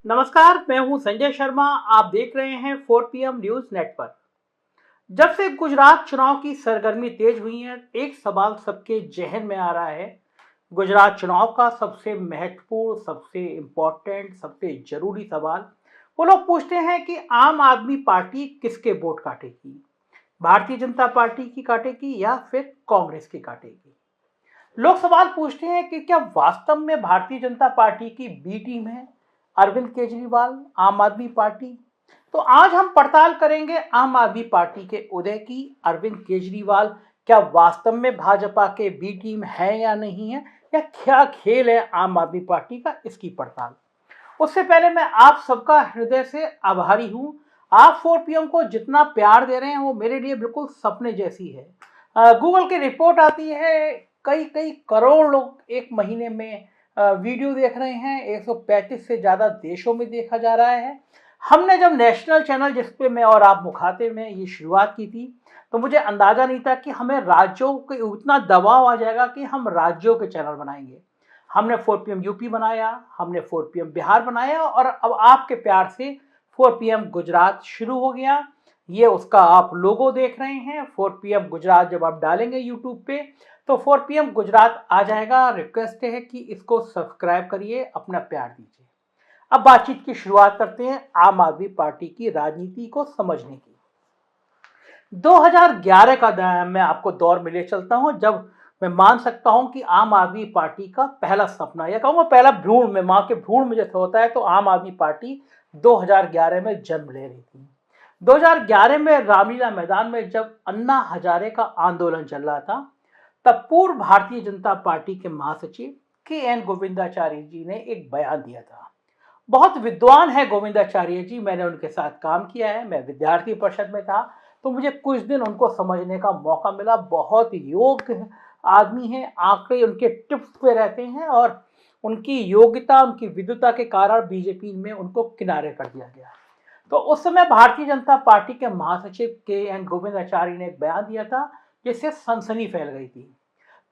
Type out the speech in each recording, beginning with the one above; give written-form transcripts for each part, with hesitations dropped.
नमस्कार, मैं हूं संजय शर्मा। आप देख रहे हैं 4 PM न्यूज नेटवर्क। जब से गुजरात चुनाव की सरगर्मी तेज हुई है, एक सवाल सबके जहन में आ रहा है। गुजरात चुनाव का सबसे महत्वपूर्ण, सबसे इम्पोर्टेंट, सबसे जरूरी सवाल वो लोग पूछते हैं कि आम आदमी पार्टी किसके वोट काटेगी? भारतीय जनता पार्टी की काटेगी या फिर कांग्रेस की काटेगी? लोग सवाल पूछते हैं कि क्या वास्तव में भारतीय जनता पार्टी की बी टीम है अरविंद केजरीवाल, आम आदमी पार्टी? तो आज हम पड़ताल करेंगे आम आदमी पार्टी के उदय की। अरविंद केजरीवाल क्या वास्तव में भाजपा के बी टीम है या नहीं है, या क्या खेल है आम आदमी पार्टी का, इसकी पड़ताल। उससे पहले मैं आप सबका हृदय से आभारी हूं। आप 4 PM को जितना प्यार दे रहे हैं वो मेरे लिए बिल्कुल सपने जैसी है। गूगल की रिपोर्ट आती है, कई कई करोड़ लोग एक महीने में वीडियो देख रहे हैं। 135 से ज़्यादा देशों में देखा जा रहा है। हमने जब नेशनल चैनल, जिस पे मैं और आप मुखातिब में ये शुरुआत की थी, तो मुझे अंदाज़ा नहीं था कि हमें राज्यों के उतना दबाव आ जाएगा कि हम राज्यों के चैनल बनाएंगे। हमने 4 PM यूपी बनाया, हमने 4 PM बिहार बनाया, और अब आपके प्यार से 4 PM गुजरात शुरू हो गया। ये उसका आप लोगो देख रहे हैं। 4 PM गुजरात जब आप डालेंगे यूट्यूब पे तो 4 PM गुजरात आ जाएगा। रिक्वेस्ट है कि इसको सब्सक्राइब करिए, अपना प्यार दीजिए। अब बातचीत की शुरुआत करते हैं आम आदमी पार्टी की राजनीति को समझने की। 2011 का मैं आपको दौर में ले चलता हूं, जब मैं मान सकता हूं कि आम आदमी पार्टी का पहला सपना, या कहूंगा पहला भ्रूण में, मां के भ्रूण में जैसे होता है, तो आम आदमी पार्टी 2011 में जन्म ले रही थी। 2011 में रामलीला मैदान में जब अन्ना हजारे का आंदोलन चल रहा था, तब पूर्व भारतीय जनता पार्टी के महासचिव KN गोविंदाचार्य जी ने एक बयान दिया था। बहुत विद्वान है गोविंदाचार्य जी, मैंने उनके साथ काम किया है, मैं विद्यार्थी परिषद में था, तो मुझे कुछ दिन उनको समझने का मौका मिला। बहुत योग्य आदमी हैं, आंकड़े उनके टिप्स पे रहते हैं, और उनकी योग्यता, उनकी विद्वता के कारण बीजेपी में उनको किनारे कर दिया गया। तो उस समय भारतीय जनता पार्टी के महासचिव KN गोविंदाचार्य ने एक बयान दिया था, जिससे सनसनी फैल गई थी।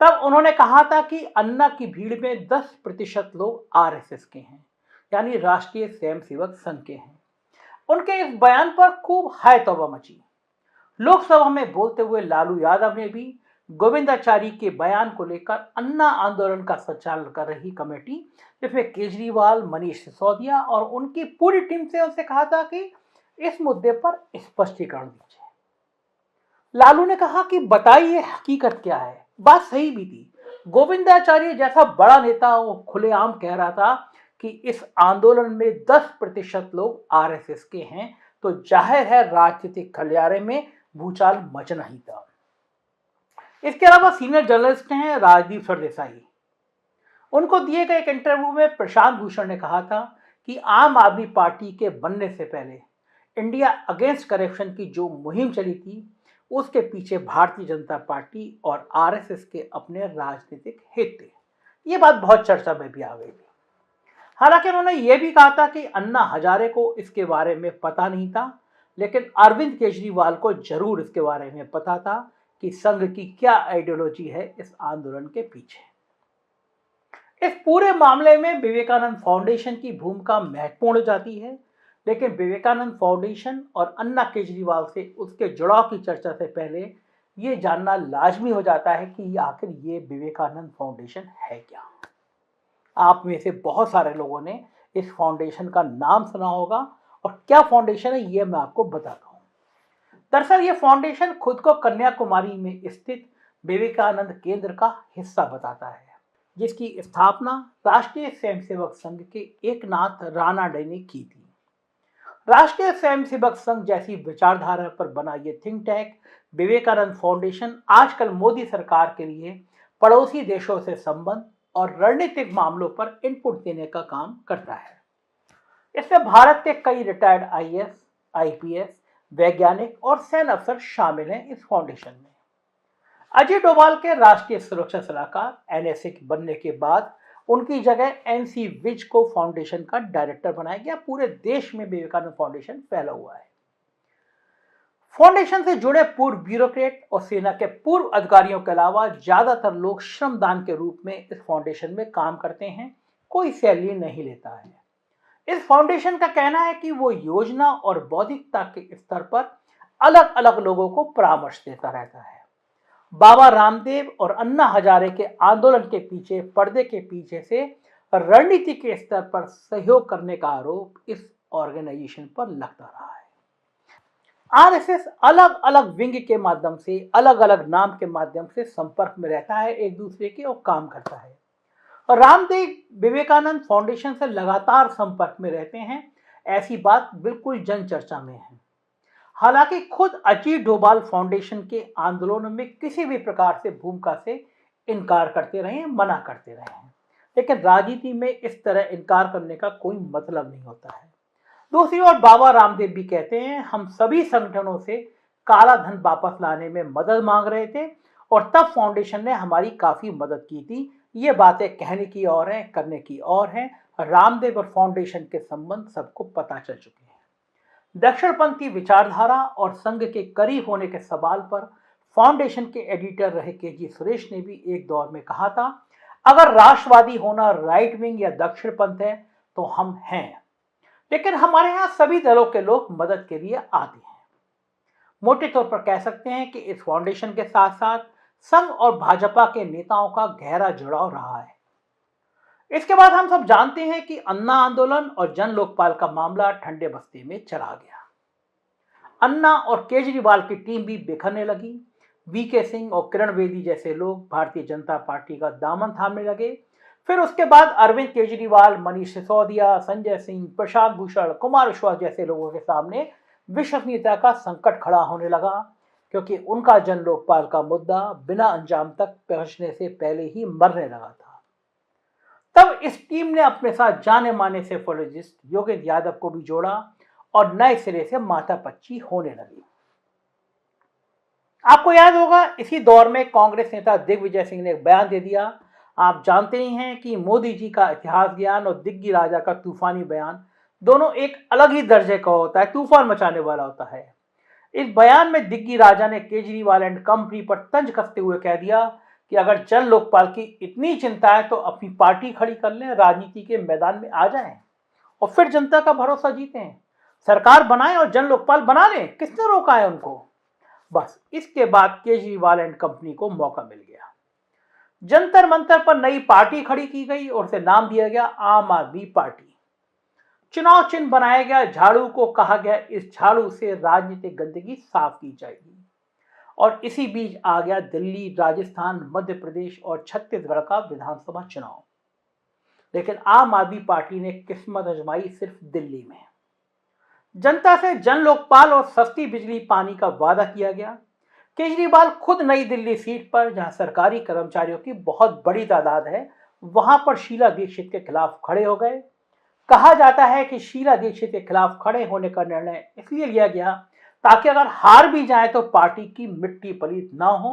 तब उन्होंने कहा था कि अन्ना की भीड़ में 10% लोग RSS के हैं, यानी राष्ट्रीय स्वयंसेवक संघ के हैं। उनके इस बयान पर खूब हाय तौबा मची। लोकसभा में बोलते हुए लालू यादव ने भी गोविंदाचारी के बयान को लेकर अन्ना आंदोलन का संचालन कर रही कमेटी, जिसमें केजरीवाल, मनीष सिसोदिया और उनकी पूरी टीम से उनसे कहा था कि इस मुद्दे पर स्पष्टीकरण दीजिए। लालू ने कहा कि बताइए हकीकत क्या है। बात सही भी थी। गोविंदाचार्य जैसा बड़ा नेता वो खुलेआम कह रहा था कि इस आंदोलन में 10% लोग RSS के हैं, तो जाहिर है राजनीतिक गलियारे में भूचाल मचना ही था। इसके अलावा सीनियर जर्नलिस्ट हैं राजदीप सरदेसाई। उनको दिए गए एक इंटरव्यू में प्रशांत भूषण ने कहा था कि आम आदमी पार्टी के बनने से पहले इंडिया अगेंस्ट करप्शन की जो मुहिम चली थी, उसके पीछे भारतीय जनता पार्टी और RSS के अपने राजनीतिक हित थे। ये बात बहुत चर्चा में भी आ गई थी। हालांकि उन्होंने यह भी कहा था कि अन्ना हजारे को इसके बारे में पता नहीं था, लेकिन अरविंद केजरीवाल को जरूर इसके बारे में पता था कि संघ की क्या आइडियोलॉजी है इस आंदोलन के पीछे। इस पूरे मामले में विवेकानंद फाउंडेशन की भूमिका महत्वपूर्ण हो जाती है, लेकिन विवेकानंद फाउंडेशन और अन्ना केजरीवाल से उसके जुड़ाव की चर्चा से पहले ये जानना लाजमी हो जाता है कि आखिर ये विवेकानंद फाउंडेशन है क्या। आप में से बहुत सारे लोगों ने इस फाउंडेशन का नाम सुना होगा, और क्या फाउंडेशन है ये मैं आपको बताता हूँ। दरअसल ये फाउंडेशन खुद को कन्याकुमारी में स्थित विवेकानंद केंद्र का हिस्सा बताता है, जिसकी स्थापना राष्ट्रीय स्वयंसेवक संघ के एकनाथ रानाडे ने की थी। राष्ट्रीय स्वयंसेवक संघ जैसी विचारधारा पर बना ये थिंक टैंक विवेकानंद फाउंडेशन आजकल मोदी सरकार के लिए पड़ोसी देशों से संबंध और रणनीतिक मामलों पर इनपुट देने का काम करता है। इसमें भारत के कई रिटायर्ड IAS, IPS, वैज्ञानिक और सैन्य अफसर शामिल हैं। इस फाउंडेशन में अजय डोभाल के राष्ट्रीय सुरक्षा सलाहकार NSA के बनने के बाद उनकी जगह NC विज को फाउंडेशन का डायरेक्टर बनाया गया। पूरे देश में विवेकानंद फाउंडेशन फैला हुआ है। फाउंडेशन से जुड़े पूर्व ब्यूरोक्रेट और सेना के पूर्व अधिकारियों के अलावा ज्यादातर लोग श्रमदान के रूप में इस फाउंडेशन में काम करते हैं, कोई सैलरी नहीं लेता है। इस फाउंडेशन का कहना है कि वो योजना और बौद्धिकता के स्तर पर अलग अलग लोगों को परामर्श देता रहता है। बाबा रामदेव और अन्ना हजारे के आंदोलन के पीछे पर्दे के पीछे से रणनीति के स्तर पर सहयोग करने का आरोप इस ऑर्गेनाइजेशन पर लगता रहा है। आरएसएस अलग अलग विंग के माध्यम से, अलग अलग नाम के माध्यम से संपर्क में रहता है एक दूसरे के और काम करता है। और रामदेव विवेकानंद फाउंडेशन से लगातार संपर्क में रहते हैं, ऐसी बात बिल्कुल जन चर्चा में है। हालांकि खुद अजीत डोभाल फाउंडेशन के आंदोलनों में किसी भी प्रकार से भूमिका से इनकार करते रहे, मना करते रहे हैं, लेकिन राजनीति में इस तरह इनकार करने का कोई मतलब नहीं होता है। दूसरी ओर बाबा रामदेव भी कहते हैं, हम सभी संगठनों से काला धन वापस लाने में मदद मांग रहे थे और तब फाउंडेशन ने हमारी काफी मदद की थी। ये बातें कहने की और हैं, करने की और हैं। रामदेव और फाउंडेशन के संबंध सबको पता चल चुके हैं। दक्षिणपंथी विचारधारा और संघ के करीब होने के सवाल पर फाउंडेशन के एडिटर रहे केजी सुरेश ने भी एक दौर में कहा था, अगर राष्ट्रवादी होना राइट विंग या दक्षिणपंथ है तो हम हैं, लेकिन हमारे यहाँ सभी दलों के लोग मदद के लिए आते हैं। मोटे तौर पर कह सकते हैं कि इस फाउंडेशन के साथ साथ संघ और भाजपा के नेताओं का गहरा जुड़ाव रहा है। इसके बाद हम सब जानते हैं कि अन्ना आंदोलन और जन लोकपाल का मामला ठंडे बस्ते में चला गया। अन्ना और केजरीवाल की टीम भी बिखरने लगी। वीके सिंह और किरण बेदी जैसे लोग भारतीय जनता पार्टी का दामन थामने लगे। फिर उसके बाद अरविंद केजरीवाल, मनीष सिसोदिया, संजय सिंह, प्रशांत भूषण, कुमार विश्वास जैसे लोगों के सामने विश्वसनीयता का संकट खड़ा होने लगा, क्योंकि उनका जन लोकपाल का मुद्दा बिना अंजाम तक पहुंचने से पहले ही मरने लगा था। तब इस टीम ने अपने साथ जाने माने सेफोलॉजिस्ट योगेंद्र यादव को भी जोड़ा और नए सिरे से माथापच्ची होने लगी। आपको याद होगा, इसी दौर में कांग्रेस नेता दिग्विजय सिंह ने एक बयान दे दिया। आप जानते ही हैं कि मोदी जी का इतिहास ज्ञान और दिग्गी राजा का तूफानी बयान दोनों एक अलग ही दर्जे का होता है, तूफान मचाने वाला होता है। इस बयान में दिग्गी राजा ने केजरीवाल एंड कंपनी पर तंज कसते हुए कह दिया कि अगर जन लोकपाल की इतनी चिंता है तो अपनी पार्टी खड़ी कर लें, राजनीति के मैदान में आ जाएं और फिर जनता का भरोसा जीतें, सरकार बनाएं और जन लोकपाल बना लें। किसने रोका है उनको? बस इसके बाद केजरीवाल एंड कंपनी को मौका मिल गया। जंतर मंतर पर नई पार्टी खड़ी की गई और उसे नाम दिया गया आम आदमी पार्टी। चुनाव चिन्ह बनाया गया झाड़ू को, कहा गया इस झाड़ू से राजनीतिक गंदगी साफ की जाएगी। और इसी बीच आ गया दिल्ली, राजस्थान, मध्य प्रदेश और छत्तीसगढ़ का विधानसभा चुनाव। लेकिन आम आदमी पार्टी ने किस्मत आजमाई सिर्फ दिल्ली में। जनता से जन लोकपाल और सस्ती बिजली पानी का वादा किया गया। केजरीवाल खुद नई दिल्ली सीट पर, जहां सरकारी कर्मचारियों की बहुत बड़ी तादाद है, वहां पर शीला दीक्षित के खिलाफ खड़े हो गए। कहा जाता है कि शीला दीक्षित के खिलाफ खड़े होने का निर्णय इसलिए लिया गया ताकि अगर हार भी जाए तो पार्टी की मिट्टी पलीत ना हो।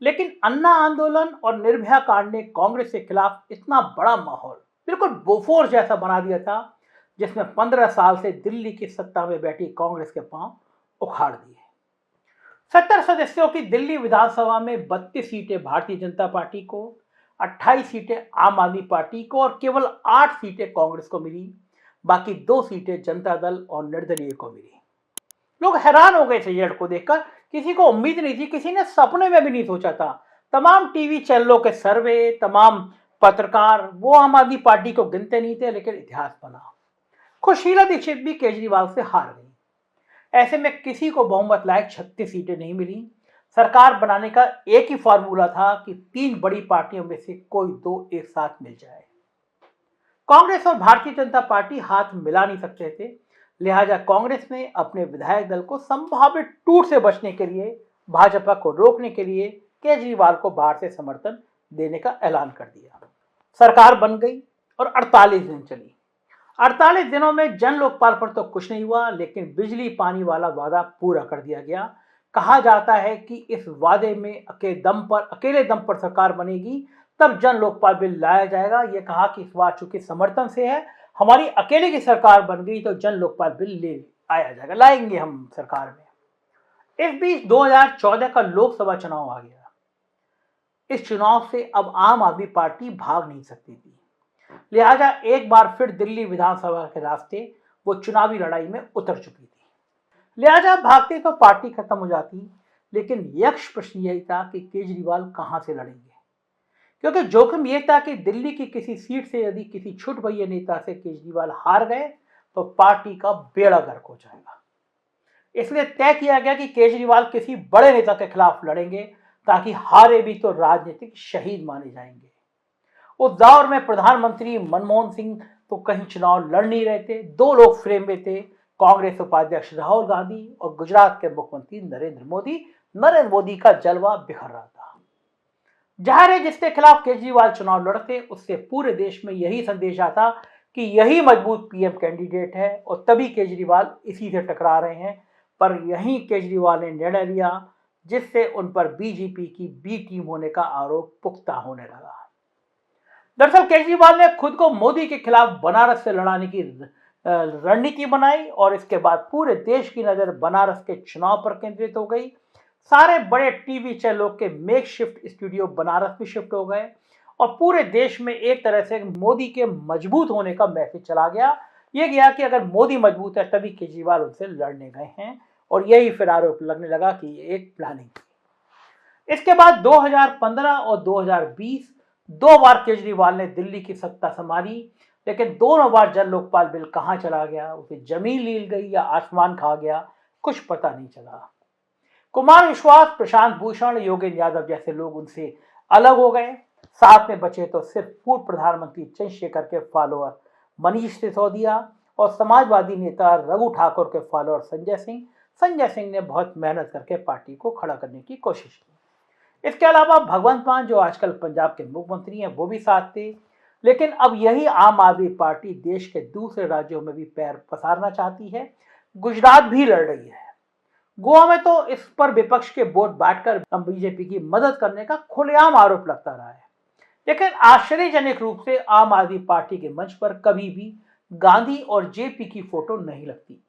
लेकिन अन्ना आंदोलन और निर्भया कांड ने कांग्रेस के खिलाफ इतना बड़ा माहौल बिल्कुल बोफोर्स जैसा बना दिया था, जिसमें 15 साल से दिल्ली की सत्ता में बैठी कांग्रेस के पांव उखाड़ दिए। 70 सदस्यों की दिल्ली विधानसभा में 32 सीटें भारतीय जनता पार्टी को, 28 सीटें आम आदमी पार्टी को और केवल 8 सीटें कांग्रेस को मिली। बाकी 2 सीटें जनता दल और निर्दलीय को मिली। लोग हैरान हो गए थे रिजल्ट को देखकर। किसी को उम्मीद नहीं थी, किसी ने सपने में भी नहीं सोचा था। तमाम टीवी चैनलों के सर्वे, तमाम पत्रकार वो आम आदमी पार्टी को गिनते नहीं थे, लेकिन इतिहास बना। खुद शीला दीक्षित भी केजरीवाल से हार गई। ऐसे में किसी को बहुमत लायक 36 सीटें नहीं मिली। सरकार बनाने का एक ही फॉर्मूला था कि 3 बड़ी पार्टियों में से कोई 2 एक साथ मिल जाए। कांग्रेस और भारतीय जनता पार्टी हाथ मिला नहीं सकते थे, लिहाजा कांग्रेस ने अपने विधायक दल को संभावित टूट से बचने के लिए, भाजपा को रोकने के लिए केजरीवाल को बाहर से समर्थन देने का ऐलान कर दिया। सरकार बन गई और 48 दिन चली। 48 दिनों में जन लोकपाल पर तो कुछ नहीं हुआ, लेकिन बिजली पानी वाला वादा पूरा कर दिया गया। कहा जाता है कि इस वादे में अकेले दम पर सरकार बनेगी, तब जन लोकपाल बिल लाया जाएगा। यह कहा कि इस बात चूंकि समर्थन से है, हमारी अकेले की सरकार बन गई तो जन लोकपाल बिल ले आया जाएगा, लाएंगे हम सरकार में। इस बीच 2014 का लोकसभा चुनाव आ गया। इस चुनाव से अब आम आदमी पार्टी भाग नहीं सकती थी, लिहाजा एक बार फिर दिल्ली विधानसभा के रास्ते वो चुनावी लड़ाई में उतर चुकी थी। लिहाजा भागती तो पार्टी खत्म हो जाती, लेकिन यक्ष प्रश्न यही था कि केजरीवाल कहां से लड़ेंगे, क्योंकि जोखिम यह था कि दिल्ली की किसी सीट से यदि किसी छुट भैया नेता से केजरीवाल हार गए तो पार्टी का बेड़ा गर्क हो जाएगा। इसलिए तय किया गया कि केजरीवाल किसी बड़े नेता के खिलाफ लड़ेंगे, ताकि हारे भी तो राजनीतिक शहीद माने जाएंगे। उस दौर में प्रधानमंत्री मनमोहन सिंह तो कहीं चुनाव लड़ नहीं रहे थे। दो लोग फ्रेम में थे, कांग्रेस उपाध्यक्ष राहुल गांधी और गुजरात के मुख्यमंत्री नरेंद्र मोदी का जलवा बिखर रहा था। जाहिर है, जिसके खिलाफ केजरीवाल चुनाव लड़ते उससे पूरे देश में यही संदेश आता कि यही मजबूत पीएम कैंडिडेट है और तभी केजरीवाल इसी से टकरा रहे हैं। पर यहीं केजरीवाल ने निर्णय लिया, जिससे उन पर बीजेपी की बी टीम होने का आरोप पुख्ता होने लगा। दरअसल केजरीवाल ने खुद को मोदी के खिलाफ बनारस से लड़ाने की रणनीति बनाई और इसके बाद पूरे देश की नजर बनारस के चुनाव पर केंद्रित हो गई। सारे बड़े टीवी चैनलों के मेकशिफ्ट स्टूडियो बनारस में शिफ्ट हो गए और पूरे देश में एक तरह से मोदी के मजबूत होने का मैसेज चला गया। ये गया कि अगर मोदी मजबूत है तभी केजरीवाल उनसे लड़ने गए हैं, और यही फिर आरोप लगने लगा कि ये एक प्लानिंग थी। इसके बाद 2015 और 2020 दो बार केजरीवाल ने दिल्ली की सत्ता संभाली, लेकिन दोनों बार जन लोकपाल बिल कहां चला गया, उसे जमीन लील गई या आसमान खा गया, कुछ पता नहीं चला। कुमार विश्वास, प्रशांत भूषण, योगेंद्र यादव जैसे लोग उनसे अलग हो गए। साथ में बचे तो सिर्फ पूर्व प्रधानमंत्री चंद्रशेखर के फॉलोअर मनीष सिसोदिया और समाजवादी नेता रघु ठाकुर के फॉलोअर संजय सिंह ने बहुत मेहनत करके पार्टी को खड़ा करने की कोशिश की। इसके अलावा भगवंत मान, जो आजकल पंजाब के मुख्यमंत्री हैं, वो भी साथ थे। लेकिन अब यही आम आदमी पार्टी देश के दूसरे राज्यों में भी पैर पसारना चाहती है। गुजरात भी लड़ रही है। गोवा में तो इस पर विपक्ष के वोट बांटकर बीजेपी की मदद करने का खुलेआम आरोप लगता रहा है। लेकिन आश्चर्यजनक रूप से आम आदमी पार्टी के मंच पर कभी भी गांधी और जेपी की फोटो नहीं लगती।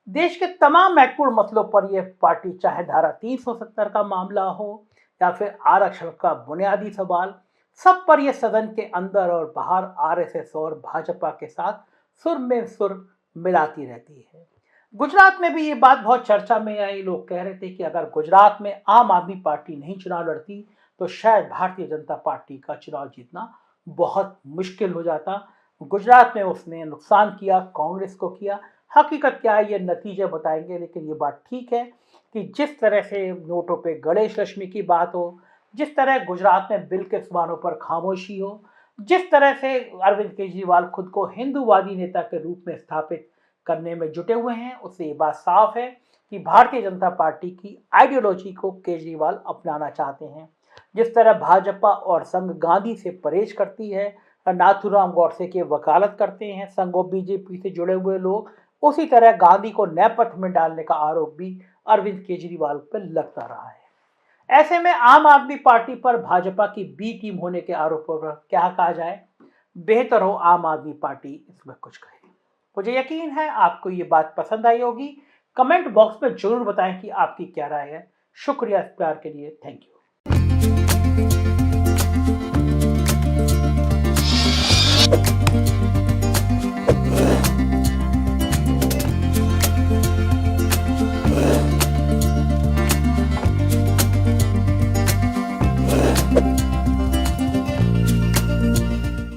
देश के तमाम महत्वपूर्ण मसलों पर यह पार्टी, चाहे धारा 370 का मामला हो या फिर आरक्षण का बुनियादी सवाल, सब पर यह सदन के अंदर और बाहर आरएसएस और भाजपा के साथ सुर में सुर मिलाती रहती है। गुजरात में भी ये बात बहुत चर्चा में आई। लोग कह रहे थे कि अगर गुजरात में आम आदमी पार्टी नहीं चुनाव लड़ती तो शायद भारतीय जनता पार्टी का चुनाव जीतना बहुत मुश्किल हो जाता। गुजरात में उसने नुकसान किया, कांग्रेस को किया। हकीकत क्या है ये नतीजे बताएंगे, लेकिन ये बात ठीक है कि जिस तरह से नोटों पे गणेश लक्ष्मी की बात हो, जिस तरह गुजरात में बिल के सवालों पर खामोशी हो, जिस तरह से अरविंद केजरीवाल खुद को हिंदूवादी नेता के रूप में स्थापित करने में जुटे हुए हैं, उससे ये बात साफ है कि भारतीय जनता पार्टी की आइडियोलॉजी को केजरीवाल अपनाना चाहते हैं। जिस तरह भाजपा और संघ गांधी से परहेज करती है, नाथूराम गौडसे की वकालत करते हैं संघ और बीजेपी से जुड़े हुए लोग, उसी तरह गांधी को नेपथ्य में डालने का आरोप भी अरविंद केजरीवाल पर लगता रहा है। ऐसे में आम आदमी पार्टी पर भाजपा की बी टीम होने के आरोपों पर क्या कहा जाए। बेहतर हो आम आदमी पार्टी इसमें कुछ कहे। मुझे यकीन है आपको ये बात पसंद आई होगी। कमेंट बॉक्स में जरूर बताएं कि आपकी क्या राय है। शुक्रिया इस प्यार के लिए। Thank you.